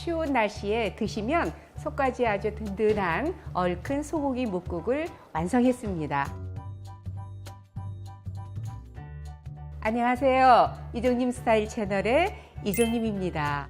추운 날씨에 드시면 속까지 아주 든든한 얼큰 소고기 뭇국을 완성했습니다. 안녕하세요. 이종님 스타일 채널의 이종님입니다.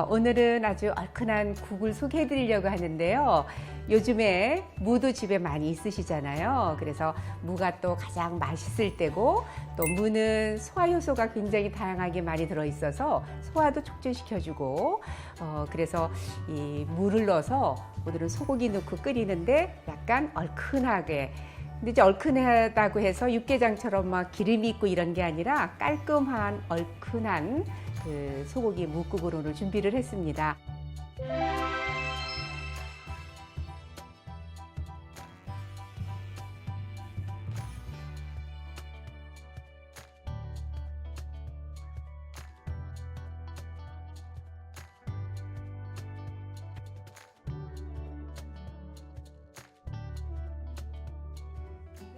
오늘은 아주 얼큰한 국을 소개해 드리려고 하는데요. 요즘에 무도 집에 많이 있으시잖아요. 그래서 무가 또 가장 맛있을 때고, 또 무는 소화 효소가 굉장히 다양하게 많이 들어있어서 소화도 촉진시켜주고, 그래서 이 무를 넣어서 오늘은 소고기 넣고 끓이는데 약간 얼큰하게, 근데 이제 얼큰하다고 해서 육개장처럼 막 기름이 있고 이런 게 아니라 깔끔한 얼큰한 그 소고기 뭇국으로 오늘 준비를 했습니다.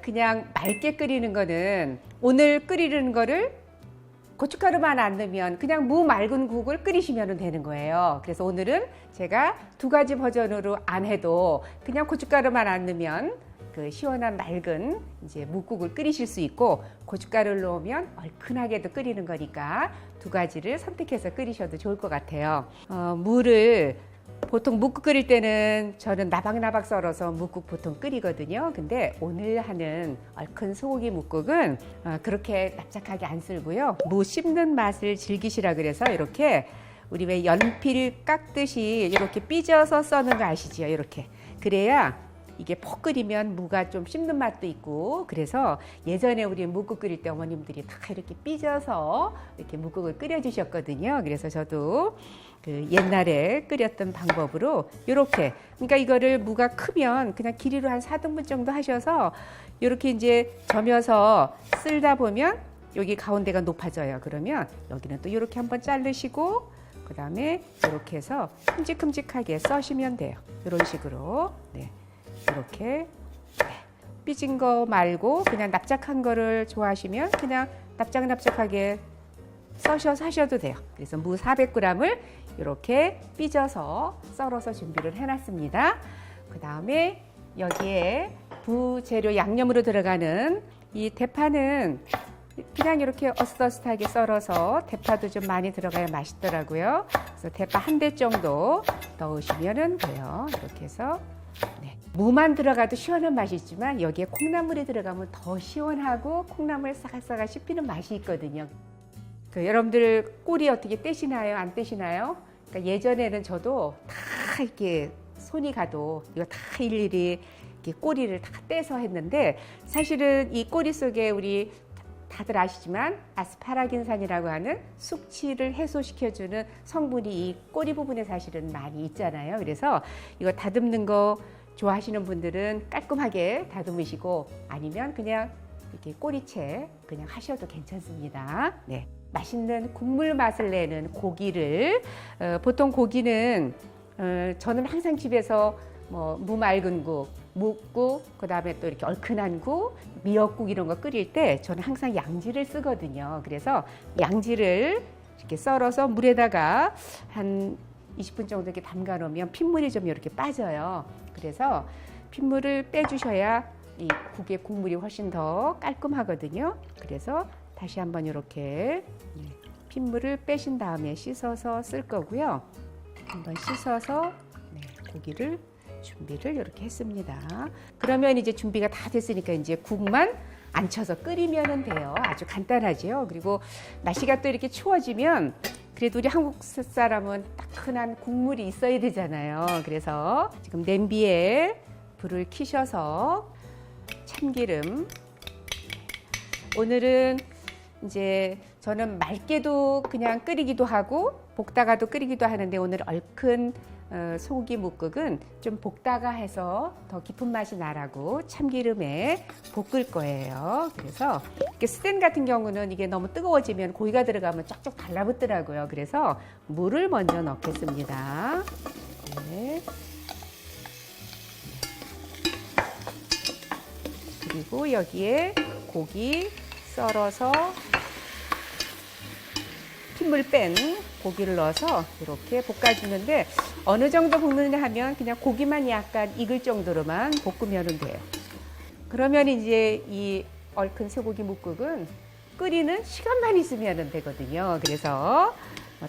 그냥 맑게 끓이는 거는, 오늘 끓이는 거를 고춧가루만 안 넣으면 그냥 무 맑은 국을 끓이시면 되는 거예요. 그래서 오늘은 제가 두 가지 버전으로 안 해도 그냥 고춧가루만 안 넣으면 그 시원한 맑은 이제 뭇국을 끓이실 수 있고, 고춧가루를 넣으면 얼큰하게도 끓이는 거니까 두 가지를 선택해서 끓이셔도 좋을 것 같아요. 무를 보통 묵국 끓일 때는 저는 나박나박 썰어서 묵국 보통 끓이거든요. 근데 오늘 하는 얼큰 소고기 묵국은 그렇게 납작하게 안 썰고요. 무 씹는 맛을 즐기시라 그래서 이렇게 우리 왜 연필 깎듯이 이렇게 삐져서 써는 거 아시죠? 이렇게. 그래야 이게 퍽 끓이면 무가 좀 씹는 맛도 있고, 그래서 예전에 우리 묵국 끓일 때 어머님들이 다 이렇게 삐져서 이렇게 묵국을 끓여 주셨거든요. 그래서 저도 그 옛날에 끓였던 방법으로 이렇게, 그러니까 이거를 무가 크면 그냥 길이로 한 4등분 정도 하셔서 이렇게 이제 점여서 쓸다 보면 여기 가운데가 높아져요. 그러면 여기는 또 이렇게 한번 자르시고, 그 다음에 이렇게 해서 큼직큼직하게 써시면 돼요. 이런 식으로. 네. 이렇게 삐진 거 말고 그냥 납작한 거를 좋아하시면 그냥 납작납작하게 써셔서 하셔도 돼요. 그래서 무 400g을 이렇게 삐져서 썰어서 준비를 해놨습니다. 그 다음에 여기에 부재료 양념으로 들어가는 이 대파는 그냥 이렇게 어슷어슷하게 썰어서, 대파도 좀 많이 들어가야 맛있더라고요. 그래서 대파 한 대 정도 넣으시면 돼요. 이렇게 해서. 네. 무만 들어가도 시원한 맛이 있지만 여기에 콩나물이 들어가면 더 시원하고 콩나물 사각사각 씹히는 맛이 있거든요. 여러분들 꼬리 어떻게 떼시나요? 안 떼시나요? 그러니까 예전에는 저도 다 이렇게 손이 가도 이거 다 일일이 이렇게 꼬리를 다 떼서 했는데, 사실은 이 꼬리 속에 우리 다들 아시지만 아스파라긴산이라고 하는 숙취를 해소시켜주는 성분이 이 꼬리 부분에 사실은 많이 있잖아요. 그래서 이거 다듬는 거 좋아하시는 분들은 깔끔하게 다듬으시고, 아니면 그냥 이렇게 꼬리채 그냥 하셔도 괜찮습니다. 네. 맛있는 국물 맛을 내는 고기를, 보통 고기는 저는 항상 집에서 뭐 무맑은 국, 묵국, 그 다음에 또 이렇게 얼큰한 국, 미역국 이런 거 끓일 때 저는 항상 양지를 쓰거든요. 그래서 양지를 이렇게 썰어서 물에다가 한 20분 정도 이렇게 담가 놓으면 핏물이 좀 이렇게 빠져요. 그래서 핏물을 빼주셔야 이 국의 국물이 훨씬 더 깔끔하거든요. 그래서 다시 한번 이렇게 핏물을 빼신 다음에 씻어서 쓸 거고요. 한번 씻어서 고기를 준비를 이렇게 했습니다. 그러면 이제 준비가 다 됐으니까 이제 국만 안쳐서 끓이면 돼요. 아주 간단하죠. 그리고 날씨가 또 이렇게 추워지면 그래도 우리 한국 사람은 따끈한 국물이 있어야 되잖아요. 그래서 지금 냄비에 불을 켜셔서 참기름, 오늘은 이제 저는 맑게도 그냥 끓이기도 하고 볶다가도 끓이기도 하는데, 오늘 얼큰 소고기 뭇국은 좀 볶다가 해서 더 깊은 맛이 나라고 참기름에 볶을 거예요. 그래서 이렇게 스텐 같은 경우는 이게 너무 뜨거워지면 고기가 들어가면 쫙쫙 달라붙더라고요. 그래서 물을 먼저 넣겠습니다. 네. 그리고 여기에 고기 썰어서 핏물 뺀 고기를 넣어서 이렇게 볶아주는데 어느 정도 볶느냐 하면 그냥 고기만 약간 익을 정도로만 볶으면 돼요. 그러면 이제 이 얼큰 쇠고기 묵국은 끓이는 시간만 있으면 되거든요. 그래서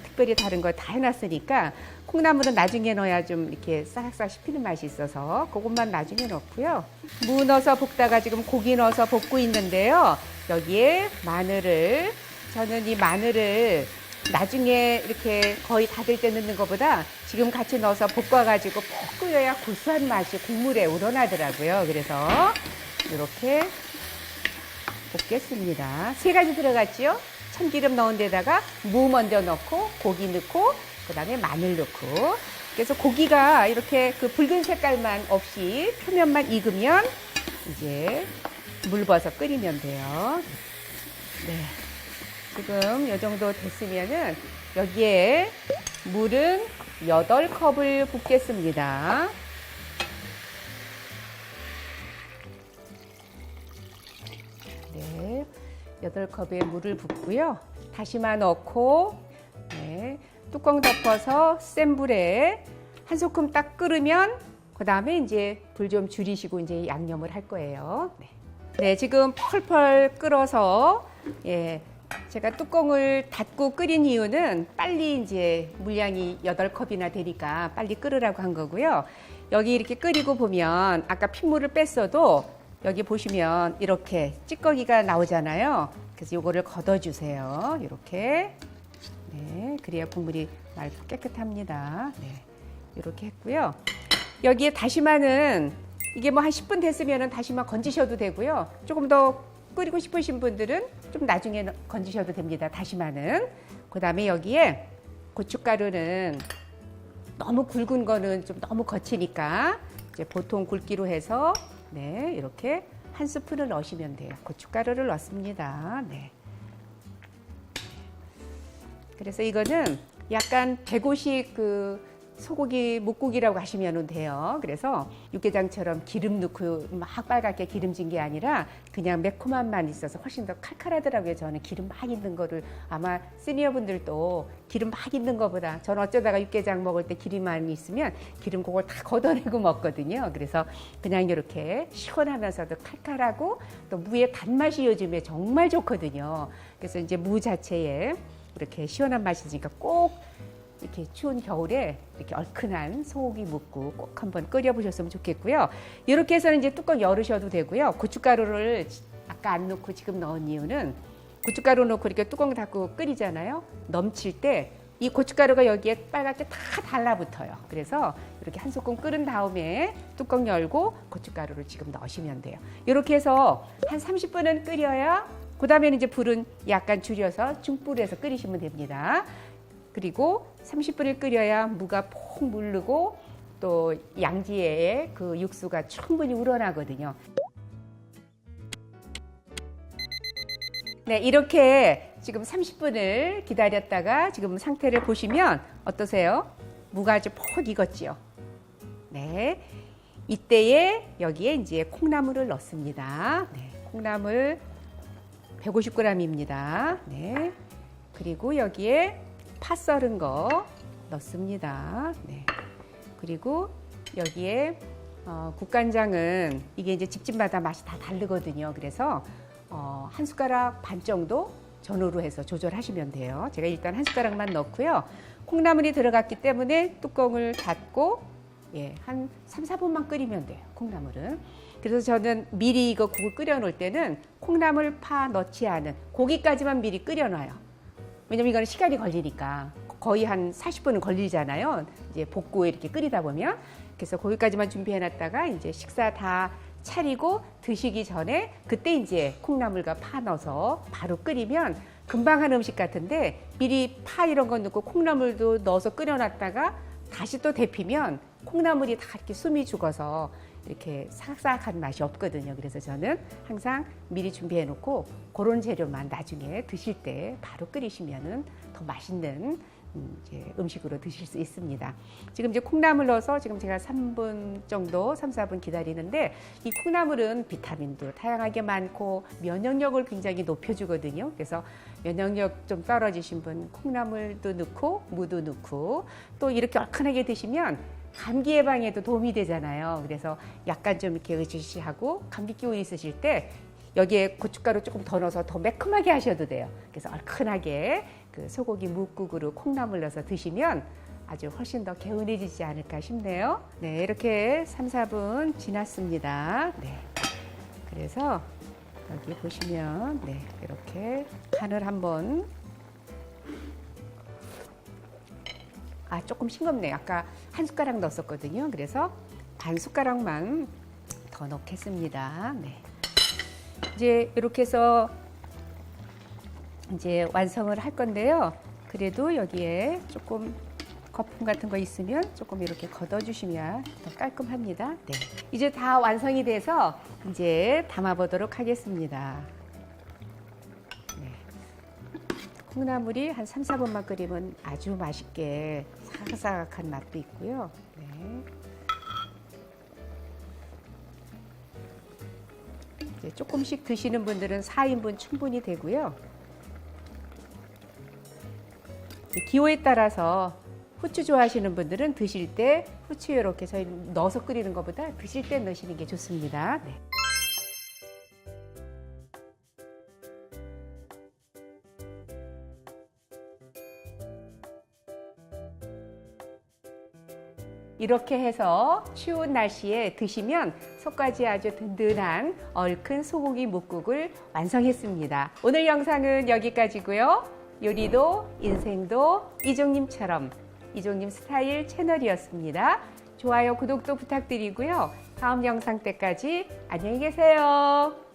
특별히 다른 거 다 해놨으니까 콩나물은 나중에 넣어야 좀 이렇게 싹싹 씹히는 맛이 있어서 그것만 나중에 넣고요. 무 넣어서 볶다가 지금 고기 넣어서 볶고 있는데요. 여기에 마늘을, 저는 이 마늘을 나중에 이렇게 거의 다 될 때 넣는 것보다 지금 같이 넣어서 볶아가지고 푹 끓여야 고소한 맛이 국물에 우러나더라고요. 그래서 이렇게 볶겠습니다. 세 가지 들어갔죠? 참기름 넣은 데다가 무 먼저 넣고 고기 넣고 그다음에 마늘 넣고, 그래서 고기가 이렇게 그 붉은 색깔만 없이 표면만 익으면 이제 물 부어서 끓이면 돼요. 네. 지금 이 정도 됐으면은 여기에 물은 8컵을 붓겠습니다. 네. 8컵에 물을 붓고요. 다시마 넣고, 네. 뚜껑 덮어서 센 불에 한 소끔 딱 끓으면 그 다음에 이제 불 좀 줄이시고 이제 양념을 할 거예요. 네. 네, 지금 펄펄 끓어서, 예. 제가 뚜껑을 닫고 끓인 이유는 빨리 이제 물량이 8컵이나 되니까 빨리 끓으라고 한 거고요. 여기 이렇게 끓이고 보면 아까 핏물을 뺐어도 여기 보시면 이렇게 찌꺼기가 나오잖아요. 그래서 요거를 걷어주세요. 이렇게. 네, 그래야 국물이 맑고 깨끗합니다. 네, 이렇게 했고요. 여기에 다시마는 이게 뭐 한 10분 됐으면 다시마 건지셔도 되고요. 조금 더 끓이고 싶으신 분들은 좀 나중에 건지셔도 됩니다. 다시마는. 그 다음에 여기에 고춧가루는 너무 굵은 거는 좀 너무 거치니까 이제 보통 굵기로 해서 네, 이렇게 한 스푼을 넣으시면 돼요. 고춧가루를 넣습니다. 네. 그래서 이거는 약간 대구식 그 소고기 묵국이라고 하시면 돼요. 그래서 육개장처럼 기름 넣고 막 빨갛게 기름진 게 아니라 그냥 매콤한 맛이 있어서 훨씬 더 칼칼하더라고요. 저는 기름 막 있는 거를, 아마 시니어분들도 기름 막 있는 거보다, 저는 어쩌다가 육개장 먹을 때 기름만 있으면 기름 그걸 다 걷어내고 먹거든요. 그래서 그냥 이렇게 시원하면서도 칼칼하고 또 무의 단맛이 요즘에 정말 좋거든요. 그래서 이제 무 자체에 이렇게 시원한 맛이 있으니까 꼭 이렇게 추운 겨울에 이렇게 얼큰한 소고기 묵국 꼭 한번 끓여보셨으면 좋겠고요. 이렇게 해서는 이제 뚜껑 열으셔도 되고요. 고춧가루를 아까 안 넣고 지금 넣은 이유는 고춧가루 넣고 이렇게 뚜껑 닫고 끓이잖아요. 넘칠 때 이 고춧가루가 여기에 빨갛게 다 달라붙어요. 그래서 이렇게 한 소끔 끓은 다음에 뚜껑 열고 고춧가루를 지금 넣으시면 돼요. 이렇게 해서 한 30분은 끓여야, 그 다음에는 이제 불은 약간 줄여서 중불에서 끓이시면 됩니다. 그리고 30분을 끓여야 무가 푹 무르고 또 양지에 그 육수가 충분히 우러나거든요. 네, 이렇게 지금 30분을 기다렸다가 지금 상태를 보시면 어떠세요? 무가 아주 푹 익었지요. 네, 이때에 여기에 이제 콩나물을 넣습니다. 네, 콩나물 150g입니다. 네, 그리고 여기에 파 썰은 거 넣습니다. 네. 그리고 여기에 국간장은 이게 이제 집집마다 맛이 다 다르거든요. 그래서 한 숟가락 반 정도 전후로 해서 조절하시면 돼요. 제가 일단 한 숟가락만 넣고요. 콩나물이 들어갔기 때문에 뚜껑을 닫고 예, 한 3, 4분만 끓이면 돼요. 콩나물은. 그래서 저는 미리 이거 국을 끓여 놓을 때는 콩나물, 파 넣지 않은 고기까지만 미리 끓여 놔요. 왜냐면 이거는 시간이 걸리니까 거의 한 40분은 걸리잖아요. 이제 볶고 이렇게 끓이다 보면. 그래서 거기까지만 준비해 놨다가 이제 식사 다 차리고 드시기 전에 그때 이제 콩나물과 파 넣어서 바로 끓이면 금방 한 음식 같은데, 미리 파 이런 거 넣고 콩나물도 넣어서 끓여 놨다가 다시 또 데피면 콩나물이 다 이렇게 숨이 죽어서 이렇게 사각사각한 맛이 없거든요. 그래서 저는 항상 미리 준비해 놓고 그런 재료만 나중에 드실 때 바로 끓이시면은 더 맛있는 이제 음식으로 드실 수 있습니다. 지금 이제 콩나물 넣어서 지금 제가 3분 정도, 3, 4분 기다리는데 이 콩나물은 비타민도 다양하게 많고 면역력을 굉장히 높여주거든요. 그래서 면역력 좀 떨어지신 분 콩나물도 넣고 무도 넣고 또 이렇게 얼큰하게 드시면 감기 예방에도 도움이 되잖아요. 그래서 약간 좀 이렇게 으시시하고 감기 기운 있으실 때 여기에 고춧가루 조금 더 넣어서 더 매콤하게 하셔도 돼요. 그래서 얼큰하게 그 소고기 묵국으로 콩나물 넣어서 드시면 아주 훨씬 더 개운해지지 않을까 싶네요. 네, 이렇게 3, 4분 지났습니다. 네. 그래서 여기 보시면 네, 이렇게 간을 한번 조금 싱겁네요. 아까 한 숟가락 넣었었거든요. 그래서 반 숟가락만 더 넣겠습니다. 네. 이제 이렇게 해서 이제 완성을 할 건데요. 그래도 여기에 조금 거품 같은 거 있으면 조금 이렇게 걷어주시면 더 깔끔합니다. 네. 이제 다 완성이 돼서 이제 담아보도록 하겠습니다. 네. 콩나물이 한 3, 4분만 끓이면 아주 맛있게 사각사각한 맛도 있고요. 네. 이제 조금씩 드시는 분들은 4인분 충분히 되고요. 기호에 따라서 후추 좋아하시는 분들은 드실 때 후추 이렇게 저희 넣어서 끓이는 것보다 드실 때 넣으시는 게 좋습니다. 네. 이렇게 해서 추운 날씨에 드시면 속까지 아주 든든한 얼큰 소고기 묵국을 완성했습니다. 오늘 영상은 여기까지고요. 요리도 인생도 이종님처럼 이종님 스타일 채널이었습니다. 좋아요, 구독도 부탁드리고요. 다음 영상 때까지 안녕히 계세요.